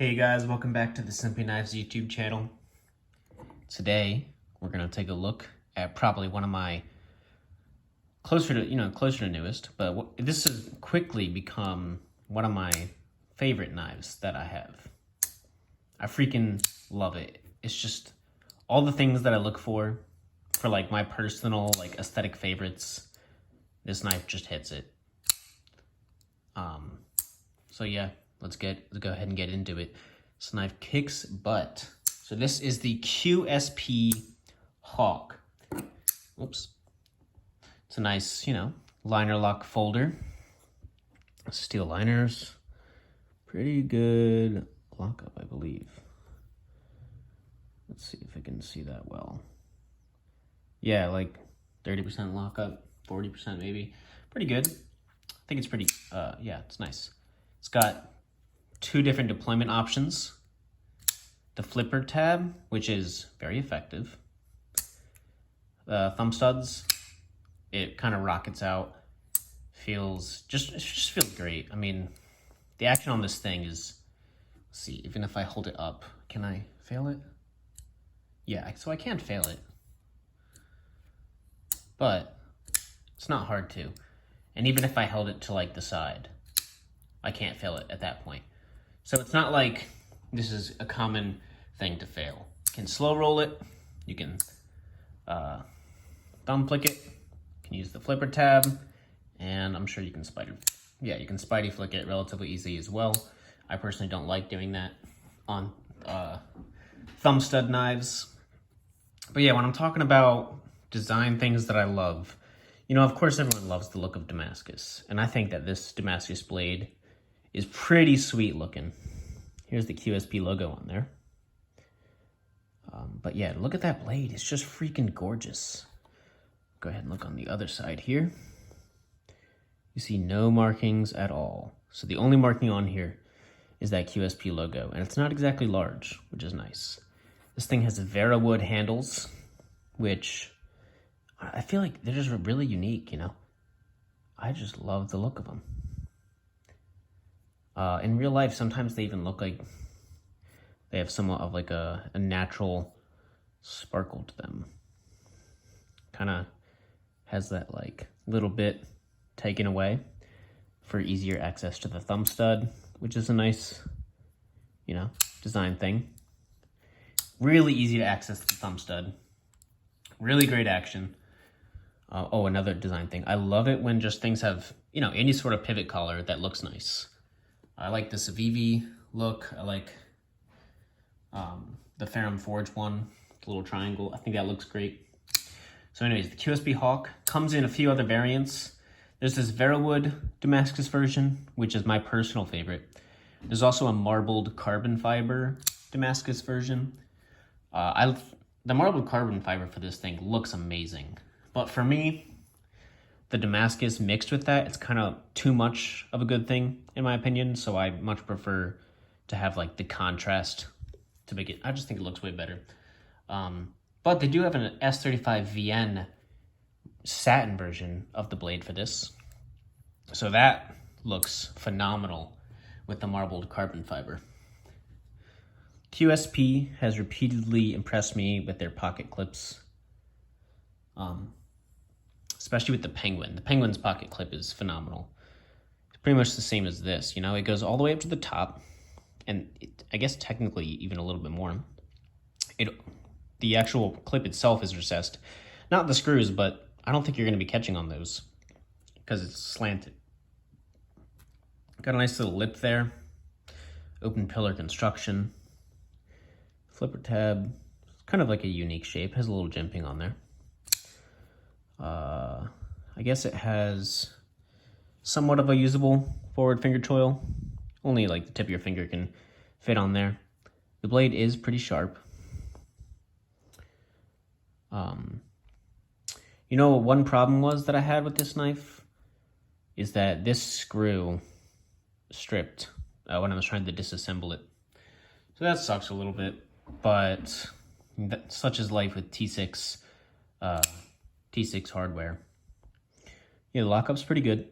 Hey guys, welcome back to the Simply Knives YouTube channel. Today, we're gonna take a look at probably one of my closer to newest, but this has quickly become one of my favorite knives that I have. I freaking love it. It's just all the things that I look for like my personal aesthetic favorites. This knife just hits it. So yeah, let's go ahead and get into it. This knife kicks butt. So this is the QSP Hawk. Oops. It's a nice, liner lock folder. Steel liners. Pretty good lockup, I believe. Let's see if I can see that well. Yeah, like 30% lockup, 40% maybe. Pretty good. I think it's pretty, yeah, it's nice. It's got two different deployment options. The flipper tab, which is very effective. Thumb studs, it kind of rockets out. It just feels great. I mean, the action on this thing is, let's see, even if I hold it up, can I fail it? Yeah, so I can't fail it. But it's not hard to. And even if I held it to like the side, I can't fail it at that point. So it's not like this is a common thing to fail. You can slow roll it. You can thumb flick it. You can use the flipper tab. And I'm sure you can spidey flick it relatively easy as well. I personally don't like doing that on thumb stud knives. But yeah, when I'm talking about design things that I love, of course everyone loves the look of Damascus. And I think that this Damascus blade is pretty sweet looking. Here's the QSP logo on there. But yeah, look at that blade. It's just freaking gorgeous. Go ahead and look on the other side here. You see no markings at all. So the only marking on here is that QSP logo. And it's not exactly large, which is nice. This thing has Verawood handles, which I feel like they're just really unique, I just love the look of them. In real life, sometimes they even look like they have somewhat of like a natural sparkle to them. Kind of has that like little bit taken away for easier access to the thumb stud, which is a nice, design thing. Really easy to access the thumb stud. Really great action. Oh, another design thing. I love it when just things have, any sort of pivot collar that looks nice. I like this VV look. I like the Ferrum Forge one, the little triangle. I think that looks great. So anyways, the QSP Hawk comes in a few other variants. There's this Verawood Damascus version, which is my personal favorite. There's also a marbled carbon fiber Damascus version. The marbled carbon fiber for this thing looks amazing. But for me, the Damascus mixed with that, it's kind of too much of a good thing, in my opinion. So I much prefer to have like the contrast to make it, I just think it looks way better. But they do have an S35VN satin version of the blade for this. So that looks phenomenal with the marbled carbon fiber. QSP has repeatedly impressed me with their pocket clips. Especially with the Penguin. The Penguin's pocket clip is phenomenal. It's pretty much the same as this, It goes all the way up to the top, and I guess technically even a little bit more. The actual clip itself is recessed. Not the screws, but I don't think you're going to be catching on those because it's slanted. Got a nice little lip there. Open pillar construction. Flipper tab. Kind of like a unique shape. Has a little jimping on there. I guess it has somewhat of a usable forward finger choil. Only like the tip of your finger can fit on there. The blade is pretty sharp. One problem was that I had with this knife is that this screw stripped when I was trying to disassemble it. So that sucks a little bit, but such is life with T6 hardware. Yeah, the lockup's pretty good.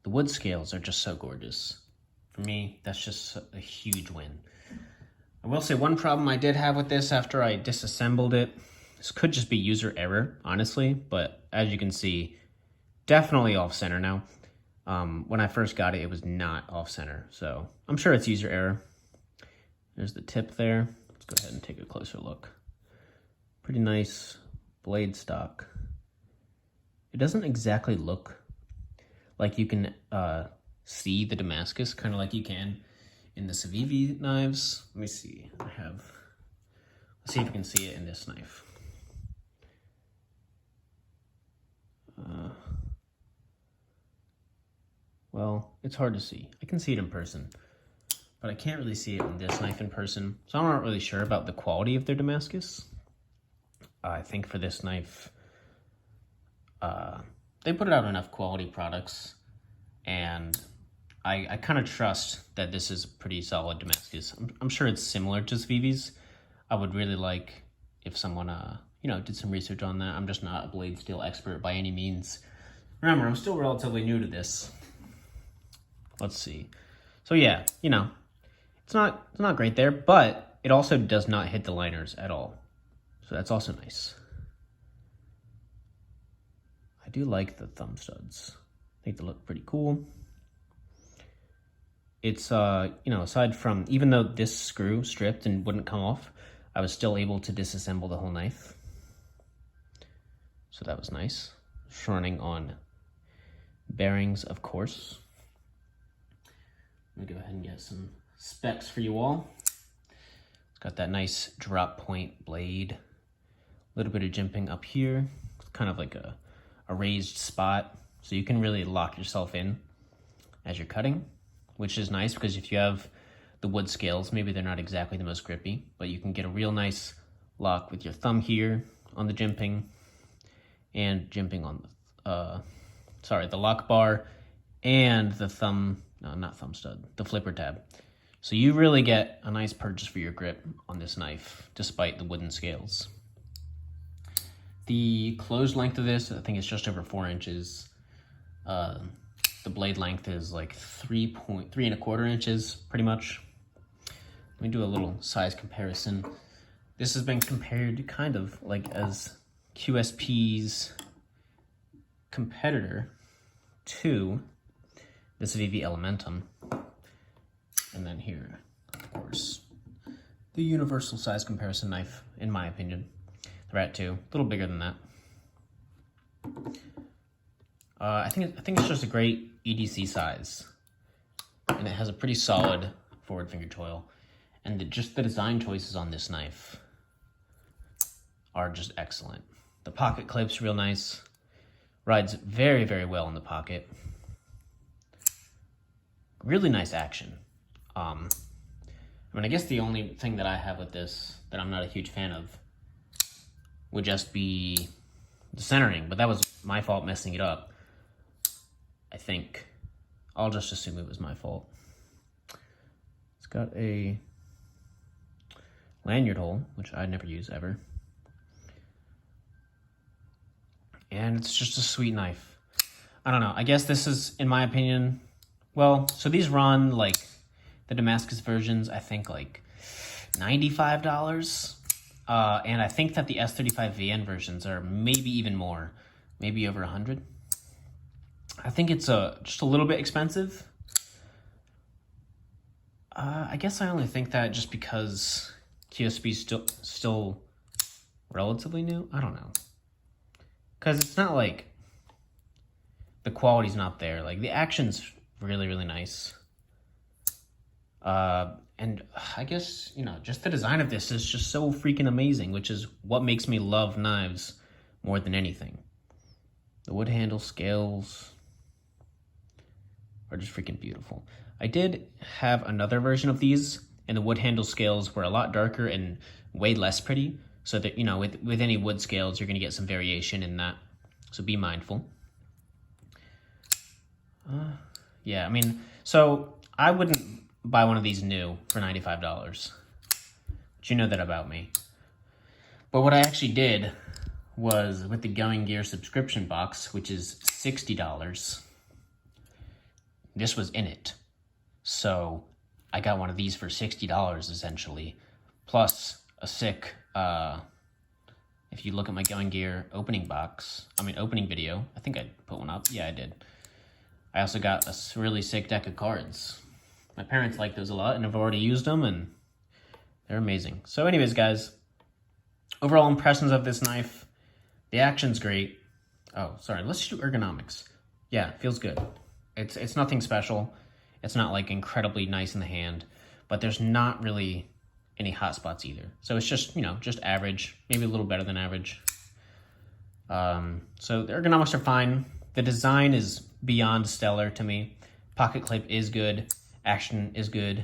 the wood scales are just so gorgeous. For me, that's just a huge win. I will say one problem I did have with this after I disassembled it, this could just be user error, honestly, but as you can see, definitely off center now. When I first got it, it was not off center, so I'm sure it's user error. There's the tip there. Let's go ahead and take a closer look. Pretty nice blade stock. It doesn't exactly look like you can see the Damascus, kind of like you can in the Civivi knives. Let me see. Let's see if you can see it in this knife. Well, it's hard to see. I can see it in person, but I can't really see it in this knife in person. So I'm not really sure about the quality of their Damascus. I think for this knife, they put out enough quality products, and I kind of trust that this is pretty solid Damascus. I'm sure it's similar to Civivi's. I would really like if someone, did some research on that. I'm just not a blade steel expert by any means. Remember, I'm still relatively new to this. Let's see. So yeah, it's not great there, but it also does not hit the liners at all. So that's also nice. I do like the thumb studs. I think they look pretty cool. It's, aside from, even though this screw stripped and wouldn't come off, I was still able to disassemble the whole knife. So that was nice. It's running on bearings, of course. Let me go ahead and get some specs for you all. It's got that nice drop point blade. A little bit of jimping up here. It's kind of like a raised spot, so you can really lock yourself in as you're cutting, which is nice because if you have the wood scales, maybe they're not exactly the most grippy, but you can get a real nice lock with your thumb here on the jimping and jimping on the lock bar and the the flipper tab. So you really get a nice purchase for your grip on this knife, despite the wooden scales. The closed length of this, I think it's just over 4 inches. The blade length is like 3.125 inches, pretty much. Let me do a little size comparison. This has been compared kind of like as QSP's competitor to the Civivi Elementum. And then here, of course, the universal size comparison knife, in my opinion. The Rat 2, a little bigger than that. I think it's just a great EDC size, and it has a pretty solid forward finger choil, and just the design choices on this knife are just excellent. The pocket clip's real nice, rides very, very well in the pocket. Really nice action. I guess the only thing that I have with this that I'm not a huge fan of would just be the centering, but that was my fault messing it up. I think I'll just assume it was my fault. It's got a lanyard hole, which I never use ever. And it's just a sweet knife. I don't know, I guess this is, in my opinion, well, so these run like the Damascus versions, I think like $95. And I think that the S35 VN versions are maybe even more, maybe over 100. I think it's just a little bit expensive. I guess I only think that just because QSP's still relatively new. I don't know, because it's not like the quality's not there. Like the action's really, really nice. And I guess, just the design of this is just so freaking amazing, which is what makes me love knives more than anything. The wood handle scales are just freaking beautiful. I did have another version of these, and the wood handle scales were a lot darker and way less pretty. So that, with any wood scales, you're going to get some variation in that. So be mindful. Yeah, so I wouldn't buy one of these new for $95. But you know that about me. But what I actually did was, with the Going Gear subscription box, which is $60, this was in it. So I got one of these for $60 essentially, plus a sick, if you look at my Going Gear opening video, I think I put one up. Yeah, I did. I also got a really sick deck of cards. My parents like those a lot, and I've already used them, and they're amazing. So anyways, guys, overall impressions of this knife. The action's great. Oh, sorry, let's do ergonomics. Yeah, feels good. It's nothing special. It's not like incredibly nice in the hand, but there's not really any hot spots either. So it's just, you know, just average, maybe a little better than average. So the ergonomics are fine. The design is beyond stellar to me. Pocket clip is good. Action is good.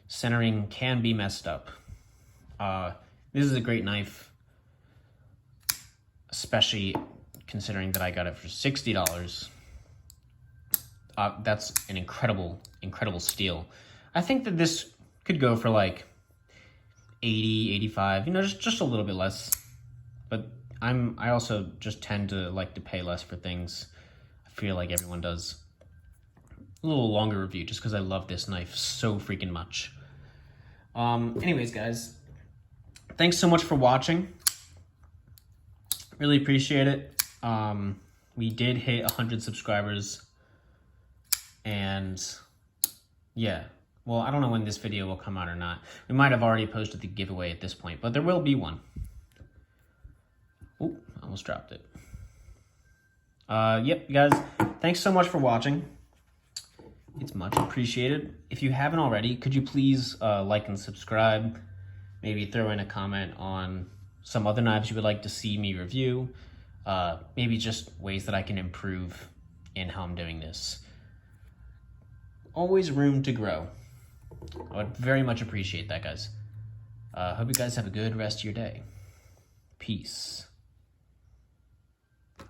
Centering can be messed up. This is a great knife, especially considering that I got it for $60. That's an incredible steal. I think that this could go for like 80, 85, you know, just a little bit less. But I also just tend to like to pay less for things. I feel like everyone does. A little longer review just because I love this knife so freaking much. Anyways, guys, thanks so much for watching. Really appreciate it. We did hit 100 subscribers, and yeah, well, I don't know when this video will come out or not. We might have already posted the giveaway at this point, but there will be one. Oh, I almost dropped it. Yep, guys, thanks so much for watching. It's much appreciated. If you haven't already, could you please like and subscribe? Maybe throw in a comment on some other knives you would like to see me review. Maybe just ways that I can improve in how I'm doing this. Always room to grow. I would very much appreciate that, guys. Hope you guys have a good rest of your day. Peace.